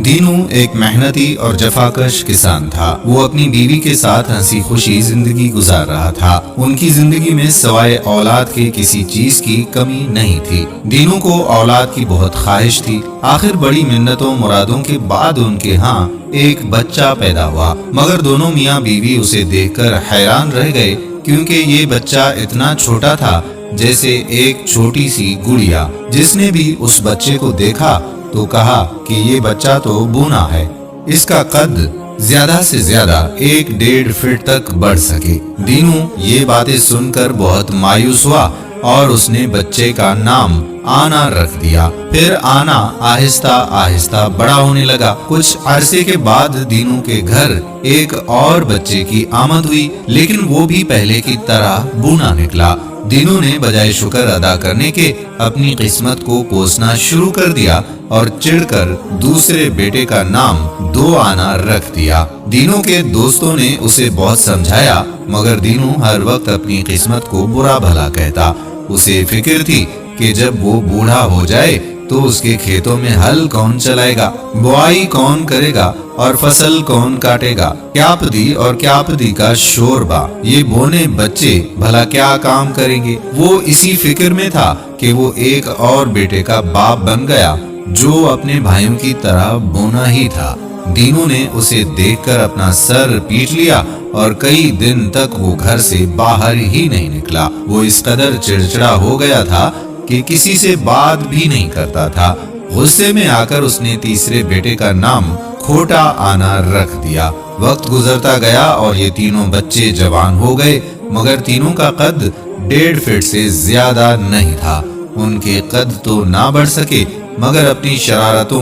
دینو ایک محنتی اور جفاکش کسان تھا۔ وہ اپنی بیوی کے ساتھ ہنسی خوشی زندگی گزار رہا تھا۔ ان کی زندگی میں سوائے اولاد کے کسی چیز کی کمی نہیں تھی۔ دینو کو اولاد کی بہت خواہش تھی۔ آخر بڑی منتوں مرادوں کے بعد ان کے ہاں ایک بچہ پیدا ہوا، مگر دونوں میاں بیوی اسے دیکھ کر حیران رہ گئے، کیونکہ یہ بچہ اتنا چھوٹا تھا جیسے ایک چھوٹی سی گڑیا۔ جس نے بھی اس بچے کو دیکھا تو کہا کہ یہ بچہ تو بونا ہے، اس کا قد زیادہ سے زیادہ 1.5 فٹ تک بڑھ سکے۔ دینو یہ باتیں سن کر بہت مایوس ہوا اور اس نے بچے کا نام آنا رکھ دیا۔ پھر آنا آہستہ آہستہ بڑا ہونے لگا۔ کچھ عرصے کے بعد دینو کے گھر ایک اور بچے کی آمد ہوئی، لیکن وہ بھی پہلے کی طرح بونا نکلا۔ دینو نے بجائے شکر ادا کرنے کے اپنی قسمت کو کوسنا شروع کر دیا اور چڑ کر دوسرے بیٹے کا نام دو آنا رکھ دیا۔ دینو کے دوستوں نے اسے بہت سمجھایا، مگر دینو ہر وقت اپنی قسمت کو برا بھلا کہتا۔ اسے فکر تھی کہ جب وہ بوڑھا ہو جائے تو اس کے کھیتوں میں ہل کون چلائے گا، بوائی کون کرے گا اور فصل کون کاٹے گا۔ کیا پدی اور کیا پدی کا شوربا، یہ بونے بچے بھلا کیا کام کریں گے۔ وہ اسی فکر میں تھا کہ وہ ایک اور بیٹے کا باپ بن گیا جو اپنے بھائیوں کی طرح بونا ہی تھا۔ دینو نے اسے دیکھ کر اپنا سر پیٹ لیا اور کئی دن تک وہ گھر سے باہر ہی نہیں نکلا۔ وہ اس قدر چڑچڑا ہو گیا تھا کہ کسی سے بات بھی نہیں کرتا تھا۔ غصے میں آ کر اس نے تیسرے بیٹے کا نام کھوٹا آنا رکھ دیا۔ وقت گزرتا گیا اور یہ تینوں بچے جوان ہو گئے، مگر تینوں کا قد 1.5 فٹ سے زیادہ نہیں تھا۔ ان کے قد تو نہ بڑھ سکے، مگر اپنی شرارتوں،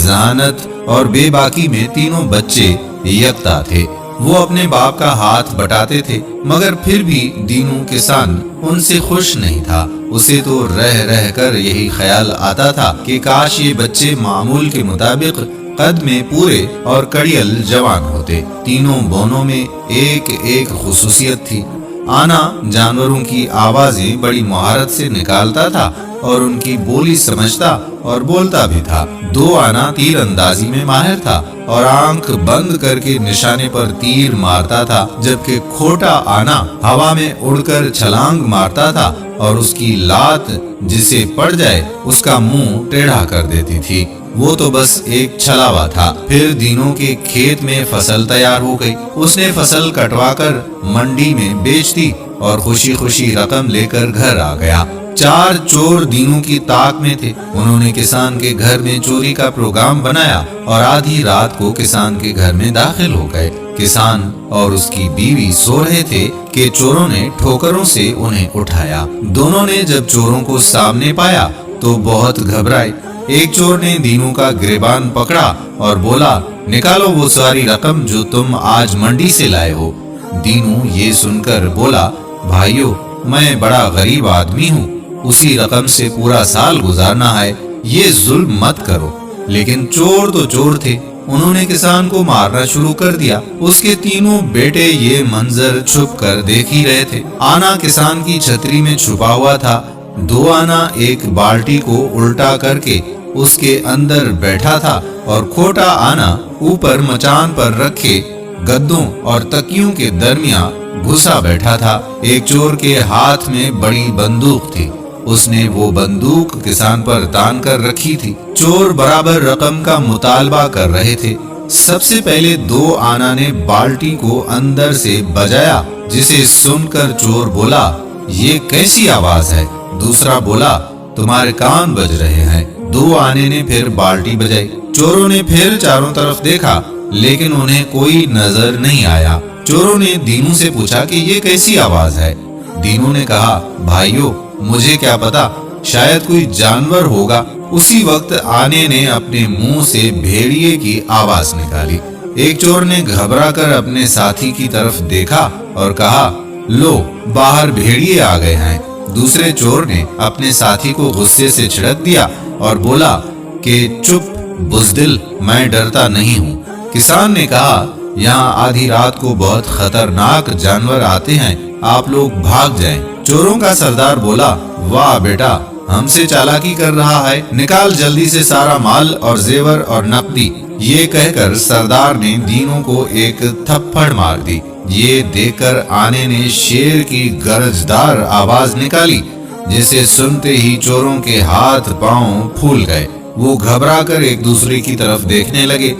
ذہانت اور بے باکی میں تینوں بچے یکتا تھے۔ وہ اپنے باپ کا ہاتھ بٹاتے تھے، مگر پھر بھی دینو کسان ان سے خوش نہیں تھا۔ اسے تو رہ رہ کر یہی خیال آتا تھا کہ کاش یہ بچے معمول کے مطابق قد میں پورے اور کڑیل جوان ہوتے۔ تینوں بونوں میں ایک ایک خصوصیت تھی۔ آنا جانوروں کی آوازیں بڑی مہارت سے نکالتا تھا اور ان کی بولی سمجھتا اور بولتا بھی تھا۔ دو آنا تیر اندازی میں ماہر تھا اور آنکھ بند کر کے نشانے پر تیر مارتا تھا، جبکہ کھوٹا آنا ہوا میں اڑ کر چھلانگ مارتا تھا اور اس کی لات جسے پڑ جائے اس کا منہ ٹیڑھا کر دیتی تھی۔ وہ تو بس ایک چھلاوا تھا۔ پھر دینوں کے کھیت میں فصل تیار ہو گئی۔ اس نے فصل کٹوا کر منڈی میں بیچ دی اور خوشی خوشی رقم لے کر گھر آ گیا۔ 4 چور دینوں کی طاق میں تھے۔ انہوں نے کسان کے گھر میں چوری کا پروگرام بنایا اور آدھی رات کو کسان کے گھر میں داخل ہو گئے۔ کسان اور اس کی بیوی سو رہے تھے کہ چوروں نے ٹھوکروں سے انہیں اٹھایا۔ دونوں نے جب چوروں کو سامنے پایا تو بہت گھبرائے۔ ایک چور نے دینوں کا گریبان پکڑا اور بولا، نکالو وہ ساری رقم جو تم آج منڈی سے لائے ہو۔ دینو یہ سن کر بولا، بھائیو، میں بڑا غریب آدمی ہوں، اسی رقم سے پورا سال گزارنا ہے، یہ ظلم مت کرو۔ لیکن چور تو چور تھے، انہوں نے کسان کو مارنا شروع کر دیا۔ اس کے تینوں بیٹے یہ منظر چھپ کر دیکھ ہی رہے تھے۔ آنا کسان کی چھتری میں چھپا ہوا تھا۔ دو آنا ایک بالٹی کو الٹا کر کے اس کے اندر بیٹھا تھا اور کھوٹا آنا اوپر مچان پر رکھے گدوں اور تکیوں کے درمیان گھسا بیٹھا تھا۔ ایک چور کے ہاتھ میں بڑی بندوق تھی، اس نے وہ بندوق کسان پر تان کر رکھی تھی۔ چور برابر رقم کا مطالبہ کر رہے تھے۔ سب سے پہلے دو آنا نے بالٹی کو اندر سے بجایا، جسے سن کر چور بولا، یہ کیسی آواز ہے؟ دوسرا بولا، تمہارے کان بج رہے ہیں۔ دو آنے نے پھر بالٹی بجائی۔ چوروں نے پھر چاروں طرف دیکھا، لیکن انہیں کوئی نظر نہیں آیا۔ چوروں نے دینو سے پوچھا کہ یہ کیسی آواز ہے؟ دینو نے کہا، بھائیو، مجھے کیا پتا، شاید کوئی جانور ہوگا۔ اسی وقت آنے نے اپنے منہ سے بھیڑیے کی آواز نکالی۔ ایک چور نے گھبرا کر اپنے ساتھی کی طرف دیکھا اور کہا، لو، باہر بھیڑیے آ گئے ہیں۔ دوسرے چور نے اپنے ساتھی کو غصے سے چھڑک دیا اور بولا کہ چپ بزدل، میں ڈرتا نہیں ہوں۔ کسان نے کہا، یہاں آدھی رات کو بہت خطرناک جانور آتے ہیں، آپ لوگ بھاگ جائیں۔ چوروں کا سردار بولا، واہ بیٹا، ہم سے چالاکی کر رہا ہے، نکال جلدی سے سارا مال اور زیور اور نقدی۔ یہ کہہ کر سردار نے تینوں کو ایک تھپڑ مار دی۔ یہ دیکھ کر آنے نے شیر کی گرجدار آواز نکالی، جسے سنتے ہی چوروں کے ہاتھ پاؤں پھول گئے۔ وہ گھبرا کر ایک دوسرے کی طرف دیکھنے لگے۔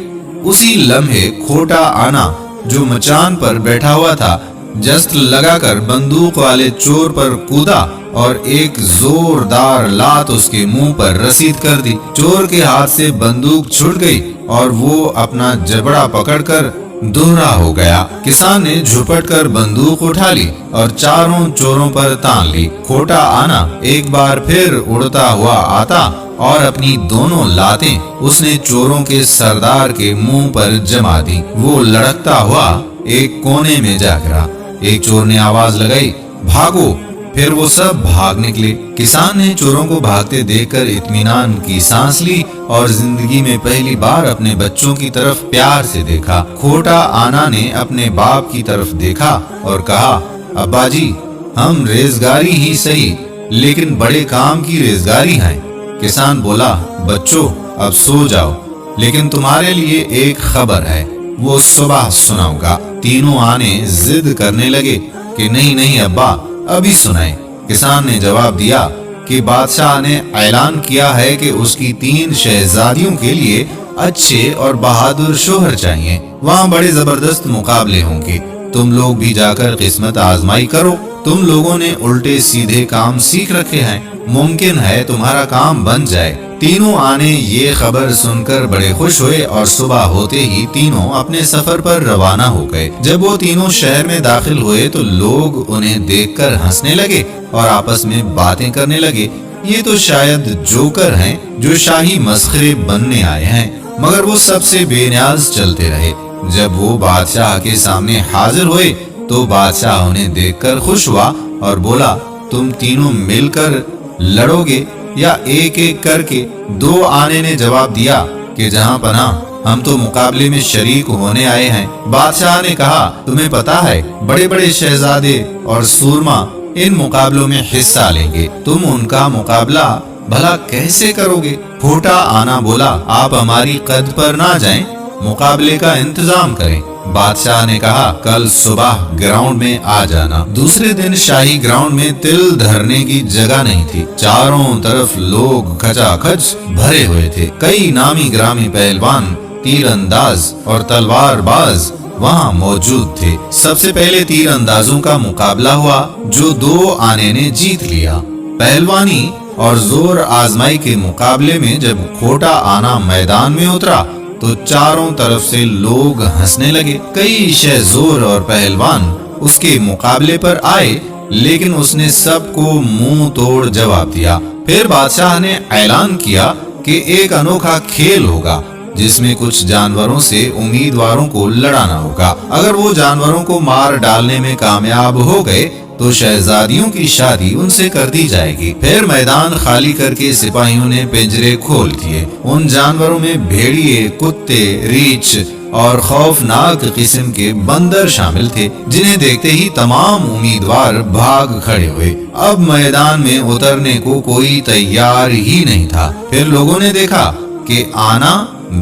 اسی لمحے کھوٹا آنا جو مچان پر بیٹھا ہوا تھا، جست لگا کر بندوق والے چور پر کودا اور ایک زوردار لات اس کے منہ پر رسید کر دی۔ چور کے ہاتھ سے بندوق چھوٹ گئی اور وہ اپنا جبڑا پکڑ کر دوہرا ہو گیا۔ کسان نے جھپٹ کر بندوق اٹھا لی اور چاروں چوروں پر تان لی۔ کھوٹا آنا ایک بار پھر اڑتا ہوا آتا اور اپنی دونوں لاتیں اس نے چوروں کے سردار کے منہ پر جما دی۔ وہ لڑکتا ہوا ایک کونے میں جا گرا۔ ایک چور نے آواز لگائی، بھاگو! پھر وہ سب بھاگ نکلے۔ کسان نے چوروں کو بھاگتے دیکھ کر اطمینان کی سانس لی اور زندگی میں پہلی بار اپنے بچوں کی طرف پیار سے دیکھا۔ کھوٹا آنا نے اپنے باپ کی طرف دیکھا اور کہا، ابا جی، ہم ریزگاری ہی صحیح لیکن بڑے کام کی ریزگاری ہیں۔ کسان بولا، بچوں اب سو جاؤ، لیکن تمہارے لیے ایک خبر ہے، وہ صبح سناؤں گا۔ تینوں آنے ضد کرنے لگے کہ نہیں ابا، ابھی سنائیں۔ کسان نے جواب دیا کہ بادشاہ نے اعلان کیا ہے کہ اس کی 3 شہزادیوں کے لیے اچھے اور بہادر شوہر چاہیے۔ وہاں بڑے زبردست مقابلے ہوں گے، تم لوگ بھی جا کر قسمت آزمائی کرو۔ تم لوگوں نے الٹے سیدھے کام سیکھ رکھے ہیں، ممکن ہے تمہارا کام بن جائے۔ تینوں آنے یہ خبر سن کر بڑے خوش ہوئے اور صبح ہوتے ہی تینوں اپنے سفر پر روانہ ہو گئے۔ جب وہ تینوں شہر میں داخل ہوئے تو لوگ انہیں دیکھ کر ہنسنے لگے اور آپس میں باتیں کرنے لگے، یہ تو شاید جوکر ہیں جو شاہی مسخرے بننے آئے ہیں۔ مگر وہ سب سے بے نیاز چلتے رہے۔ جب وہ بادشاہ کے سامنے حاضر ہوئے تو بادشاہ انہیں دیکھ کر خوش ہوا اور بولا، تم تینوں مل کر لڑو گے یا ایک ایک کر کے؟ 2 آنے نے جواب دیا کہ جہاں پناہ، ہم تو مقابلے میں شریک ہونے آئے ہیں۔ بادشاہ نے کہا، تمہیں پتا ہے بڑے بڑے شہزادے اور سورما ان مقابلوں میں حصہ لیں گے، تم ان کا مقابلہ بھلا کیسے کرو گے؟ کھوٹا آنا بولا، آپ ہماری قد پر نہ جائیں، مقابلے کا انتظام کریں۔ بادشاہ نے کہا، کل صبح گراؤنڈ میں آ جانا۔ دوسرے دن شاہی گراؤنڈ میں تل دھرنے کی جگہ نہیں تھی، چاروں طرف لوگ کھچا کھچ بھرے ہوئے تھے۔ کئی نامی گرامی پہلوان، تیر انداز اور تلوار باز وہاں موجود تھے۔ سب سے پہلے تیر اندازوں کا مقابلہ ہوا جو 2 آنے نے جیت لیا۔ پہلوانی اور زور آزمائی کے مقابلے میں جب کھوٹا آنا میدان میں اترا تو چاروں طرف سے لوگ ہنسنے لگے۔ کئی شہزور اور پہلوان اس کے مقابلے پر آئے، لیکن اس نے سب کو منہ توڑ جواب دیا۔ پھر بادشاہ نے اعلان کیا کہ ایک انوکھا کھیل ہوگا جس میں کچھ جانوروں سے امیدواروں کو لڑانا ہوگا۔ اگر وہ جانوروں کو مار ڈالنے میں کامیاب ہو گئے تو شہزادیوں کی شادی ان سے کر دی جائے گی۔ پھر میدان خالی کر کے سپاہیوں نے پنجرے کھول دیے۔ ان جانوروں میں بھیڑیے، کتے، ریچھ اور خوفناک قسم کے بندر شامل تھے، جنہیں دیکھتے ہی تمام امیدوار بھاگ کھڑے ہوئے۔ اب میدان میں اترنے کو کوئی تیار ہی نہیں تھا۔ پھر لوگوں نے دیکھا کہ آنا،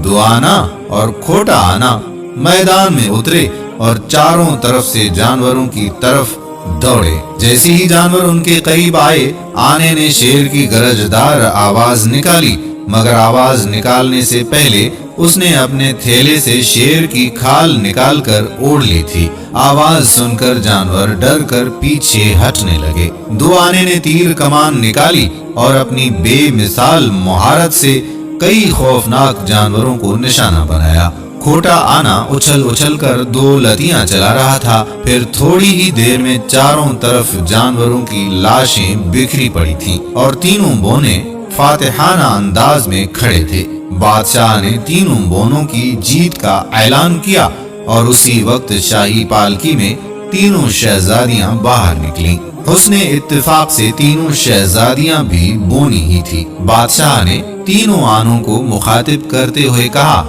دوانا اور کھوٹا آنا میدان میں اترے اور چاروں طرف سے جانوروں کی طرف دوڑے۔ جیسے ہی جانور ان کے قریب آئے، آنے نے شیر کی گرجدار آواز نکالی، مگر آواز نکالنے سے پہلے اس نے اپنے تھیلے سے شیر کی کھال نکال کر اوڑھ لی تھی۔ آواز سن کر جانور ڈر کر پیچھے ہٹنے لگے۔ 2 آنے نے تیر کمان نکالی اور اپنی بے مثال مہارت سے کئی خوفناک جانوروں کو نشانہ بنایا۔ کھوٹا آنا اچھل اچھل کر 2 لتیاں چلا رہا تھا۔ پھر تھوڑی ہی دیر میں چاروں طرف جانوروں کی لاشیں بکھری پڑی تھیں اور تینوں بونے فاتحانہ انداز میں کھڑے تھے۔ بادشاہ نے تینوں بونوں کی جیت کا اعلان کیا اور اسی وقت شاہی پالکی میں تینوں شہزادیاں باہر نکلیں۔ حسن اتفاق سے تینوں شہزادیاں بھی بونی ہی تھی۔ بادشاہ نے تینوں آنوں کو مخاطب کرتے ہوئے کہا،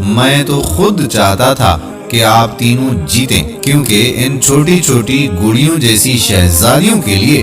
میں تو خود چاہتا تھا کہ آپ تینوں جیتیں، کیونکہ ان چھوٹی چھوٹی گڑیوں جیسی شہزادیوں کے لیے